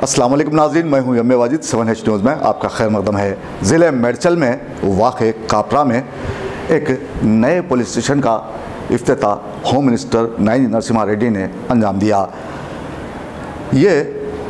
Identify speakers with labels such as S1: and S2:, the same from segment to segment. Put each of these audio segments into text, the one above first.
S1: अस्सलाम वालेकुम नाज़रीन, मैं हूं यम्मे वाजिद। 7H न्यूज़ में आपका खैर मकदम है। ज़िले मेडचल में वाक़ कापरा में एक नए पुलिस स्टेशन का इफ्तिताह होम मिनिस्टर नायनी नरसिम्हा रेड्डी ने अंजाम दिया। ये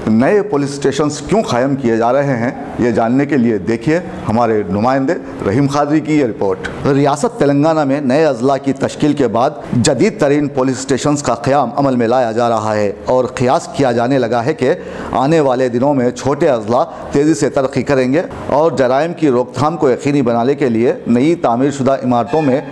S1: नए पुलिस स्टेशंस क्यों कायम किए जा रहे हैं, ये जानने के लिए देखिए हमारे नुमाइंदे रहीम खादरी की ये रिपोर्ट। रियासत तेलंगाना में नए अजला की तश्कील के बाद जदीद तरीन पुलिस स्टेशंस का क़याम अमल में लाया जा रहा है और क़यास किया जाने लगा है कि आने वाले दिनों में छोटे अजला तेज़ी से तरक्की करेंगे और जराइम की रोकथाम को यकीनी बनाने के लिए नई तामीरशुदा इमारतों में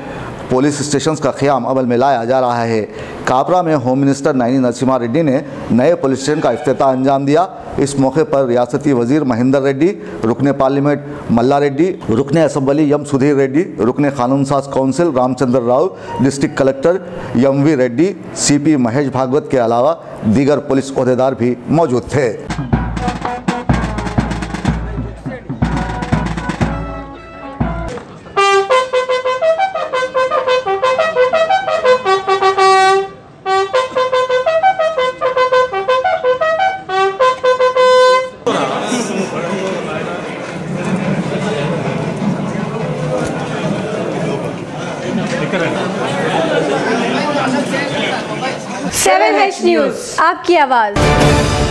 S1: पुलिस स्टेशंस का क़याम अमल में लाया जा रहा है। कापरा में होम मिनिस्टर नायनी नरसिम्हा रेड्डी ने नए पुलिस स्टेशन का इफ्तिताह अंजाम दिया। इस मौके पर रियासती वज़ीर महेंद्र रेड्डी, रुकने पार्लियामेंट मल्ला रेड्डी, रुकने असम्बली यम सुधीर रेड्डी, रुकने कानून साज council Ramchandra Rao, district collector M V Reddy, CP Mahesh Bhagwat के अलावा दीगर पुलिस ओहदेदार भी मौजूद थे।
S2: 7H न्यूज़, आपकी आवाज़।